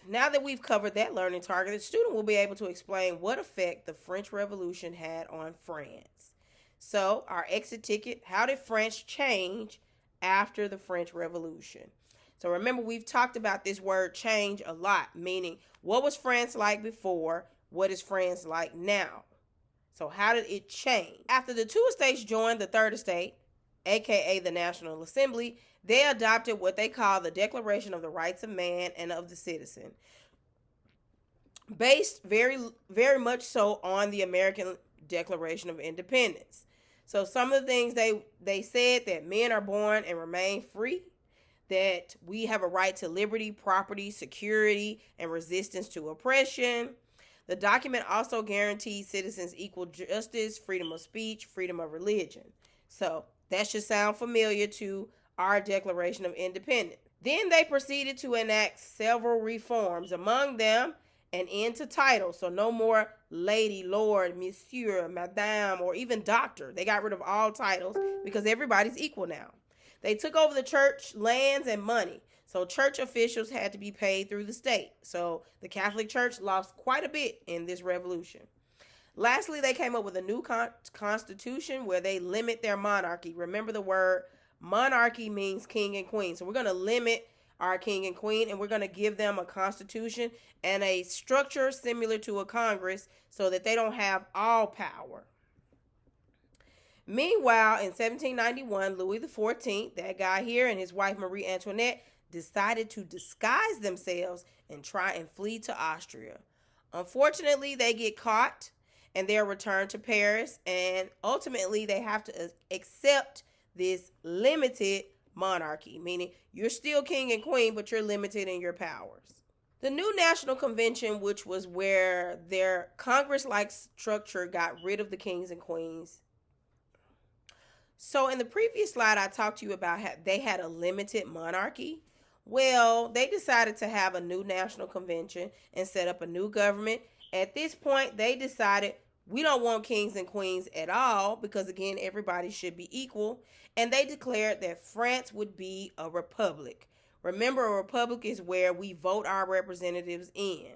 right, now that we've covered that learning target, the student will be able to explain what effect the French Revolution had on France. So, our exit ticket, how did France change after the French Revolution? So, remember, we've talked about this word change a lot, meaning what was France like before? What is France like now? So, how did it change? After the two estates joined the third estate, aka the National Assembly, they adopted what they call the Declaration of the Rights of Man and of the Citizen, based very, very much so on the American Declaration of Independence. So some of the things they said, that men are born and remain free, that we have a right to liberty, property, security, and resistance to oppression. The document also guarantees citizens equal justice, freedom of speech, freedom of religion. So that should sound familiar to our Declaration of Independence. Then they proceeded to enact several reforms, among them an end to titles. So no more lady, lord, monsieur, madame, or even doctor. They got rid of all titles because everybody's equal now. They took over the church lands and money. So church officials had to be paid through the state. So the Catholic Church lost quite a bit in this revolution. Lastly, they came up with a new constitution where they limit their monarchy. Remember, the word monarchy means king and queen. So we're going to limit our king and queen, and we're going to give them a constitution and a structure similar to a Congress so that they don't have all power. Meanwhile, in 1791, Louis XIV, that guy here, and his wife Marie Antoinette decided to disguise themselves and try and flee to Austria. Unfortunately, they get caught and they're returned to Paris, and ultimately they have to accept this limited monarchy, meaning you're still king and queen, but you're limited in your powers. The new National Convention, which was where their Congress-like structure got rid of the kings and queens. So in the previous slide, I talked to you about how they had a limited monarchy. Well, they decided to have a new National Convention and set up a new government. At this point, they decided we don't want kings and queens at all because, again, everybody should be equal. And they declared that France would be a republic. Remember, a republic is where we vote our representatives in.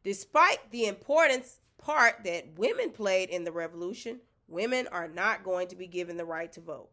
Despite the importance part that women played in the revolution, women are not going to be given the right to vote.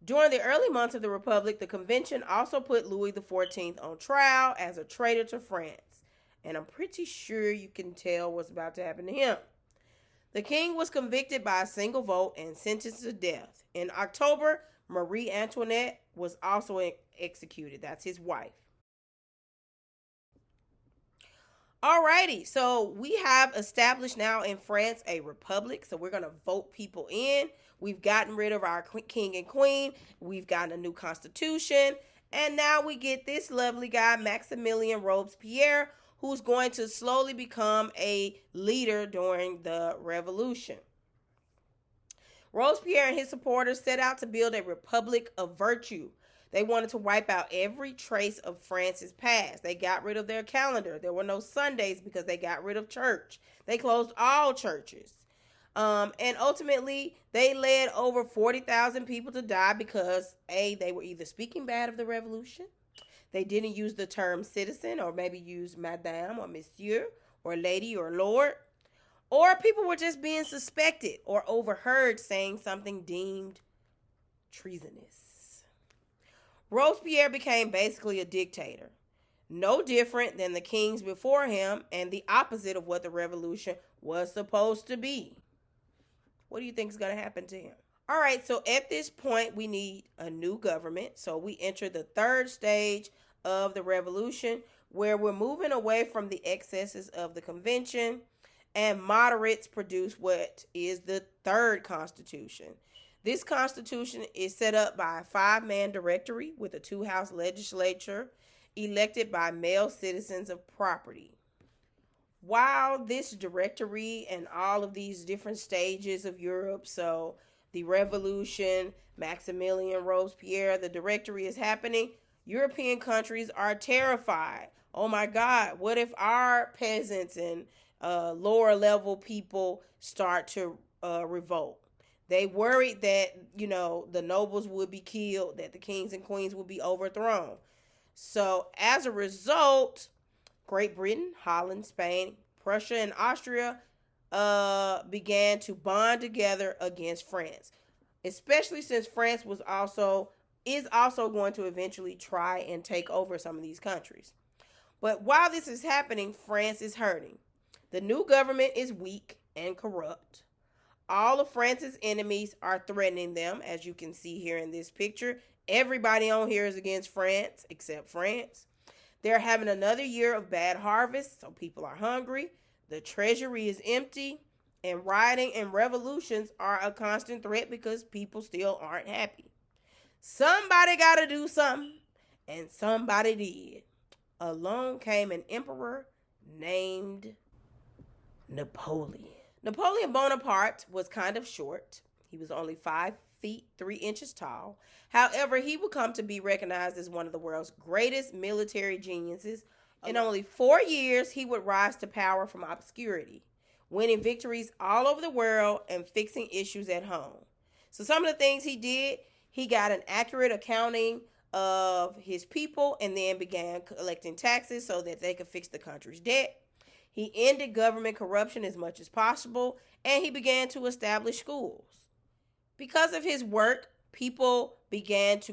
During the early months of the Republic, the convention also put Louis XIV on trial as a traitor to France. And I'm pretty sure you can tell what's about to happen to him. The king was convicted by a single vote and sentenced to death. In October, Marie Antoinette was also executed. That's his wife. Alrighty, so we have established now in France a republic. So we're going to vote people in. We've gotten rid of our king and queen. We've gotten a new constitution. And now we get this lovely guy, Maximilien Robespierre, who's going to slowly become a leader during the revolution. Robespierre and his supporters set out to build a republic of virtue. They wanted to wipe out every trace of France's past. They got rid of their calendar. There were no Sundays because they got rid of church. They closed all churches. And ultimately, they led over 40,000 people to die because, A, they were either speaking bad of the revolution, they didn't use the term citizen, or maybe use madame or monsieur or lady or lord, or people were just being suspected or overheard saying something deemed treasonous. Robespierre became basically a dictator, no different than the kings before him and the opposite of what the revolution was supposed to be. What do you think is going to happen to him? All right, so at this point, we need a new government. So we enter the third stage of the revolution, where we're moving away from the excesses of the convention, and moderates produce what is the third constitution. This constitution is set up by a 5-man directory with a 2-house legislature elected by male citizens of property. While this directory and all of these different stages of Europe, so the revolution, Maximilien Robespierre, the directory is happening, European countries are terrified. Oh my God, what if our peasants and lower level people start to revolt? They worried that, the nobles would be killed, that the kings and queens would be overthrown. So as a result, Great Britain, Holland, Spain, Prussia, and Austria began to bond together against France, especially since France is also going to eventually try and take over some of these countries. But while this is happening, France is hurting. The new government is weak and corrupt. All of France's enemies are threatening them, as you can see here in this picture. Everybody on here is against France, except France. They're having another year of bad harvests, so people are hungry. The treasury is empty, and rioting and revolutions are a constant threat because people still aren't happy. Somebody got to do something, and somebody did. Along came an emperor named Napoleon. Napoleon Bonaparte was kind of short. He was only 5 feet 3 inches tall. However, he would come to be recognized as one of the world's greatest military geniuses. In only 4 years, he would rise to power from obscurity, winning victories all over the world and fixing issues at home. So some of the things he did, he got an accurate accounting of his people and then began collecting taxes so that they could fix the country's debt. He ended government corruption as much as possible, and he began to establish schools. Because of his work, people crowned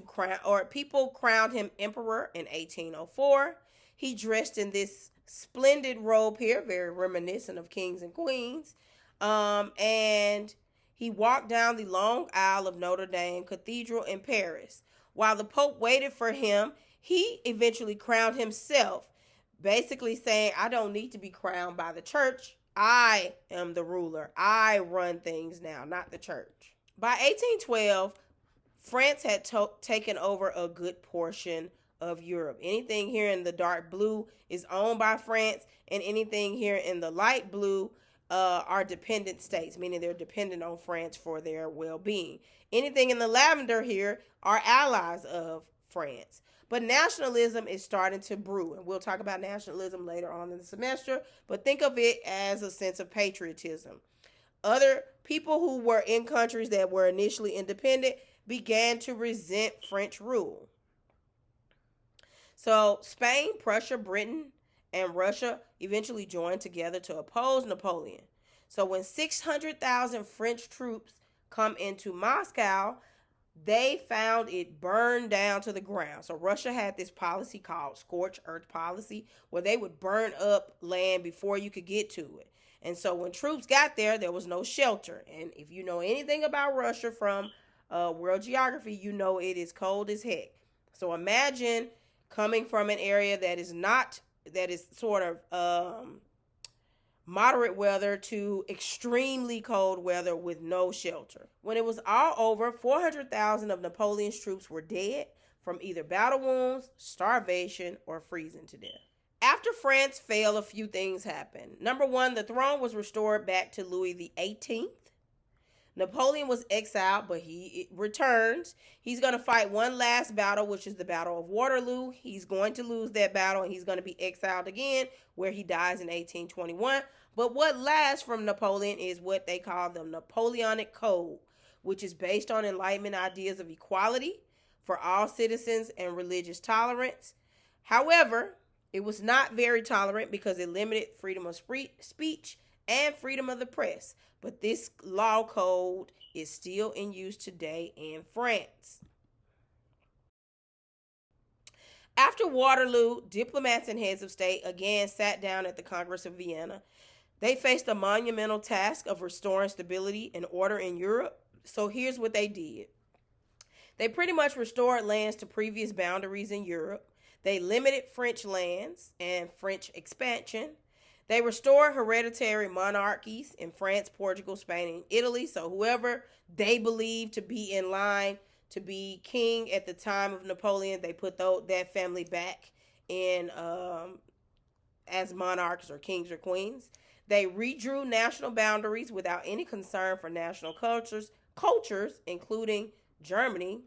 him emperor in 1804. He dressed in this splendid robe here, very reminiscent of kings and queens. And he walked down the long aisle of Notre Dame Cathedral in Paris. While the Pope waited for him, he eventually crowned himself, basically saying, I don't need to be crowned by the church. I am the ruler. I run things now, not the church. By 1812, France had taken over a good portion of Europe. Anything here in the dark blue is owned by France, and anything here in the light blue are dependent states, meaning they're dependent on France for their well-being. Anything in the lavender here are allies of France. But nationalism is starting to brew, and we'll talk about nationalism later on in the semester, but think of it as a sense of patriotism. Other people who were in countries that were initially independent began to resent French rule. So Spain, Prussia, Britain, and Russia eventually joined together to oppose Napoleon. So when 600,000 French troops come into Moscow, they found it burned down to the ground. So Russia had this policy called scorched earth policy, where they would burn up land before you could get to it. And so when troops got there, there was no shelter. And if you know anything about Russia from world geography, you know it is cold as heck. So imagine coming from an area that is sort of moderate weather to extremely cold weather with no shelter. When it was all over, 400,000 of Napoleon's troops were dead from either battle wounds, starvation, or freezing to death. After France fell, a few things happened. Number one, the throne was restored back to Louis XVIII. Napoleon was exiled, but he returns. He's going to fight one last battle, which is the Battle of Waterloo. He's going to lose that battle, and he's going to be exiled again, where he dies in 1821. But what lasts from Napoleon is what they call the Napoleonic Code, which is based on Enlightenment ideas of equality for all citizens and religious tolerance. However, it was not very tolerant because it limited freedom of speech and freedom of the press. But this law code is still in use today in France. After Waterloo, diplomats and heads of state again sat down at the Congress of Vienna. They faced a monumental task of restoring stability and order in Europe. So here's what they did. They pretty much restored lands to previous boundaries in Europe. They limited French lands and French expansion. They restored hereditary monarchies in France, Portugal, Spain, and Italy. So whoever they believed to be in line to be king at the time of Napoleon, they put that family back in as monarchs or kings or queens. They redrew national boundaries without any concern for national cultures, including Germany.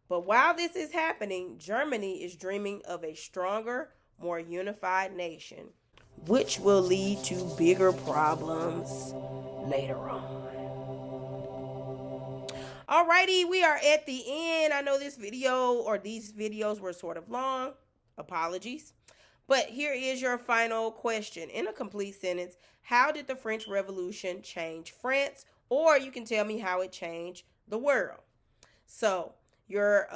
But while this is happening, Germany is dreaming of a stronger, more unified nation, which will lead to bigger problems later on. Alrighty, we are at the end. I know this video or these videos were sort of long, Apologies. But here is your final question in a complete sentence. How did the French Revolution change France? Or you can tell me how it changed the world. So your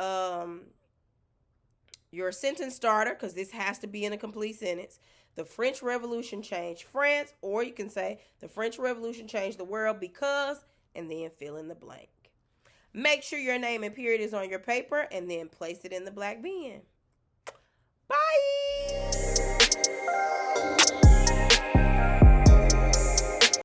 sentence starter, because this has to be in a complete sentence. The French Revolution changed France, or you can say the French Revolution changed the world because, and then fill in the blank. Make sure your name and period is on your paper, and then place it in the black bin.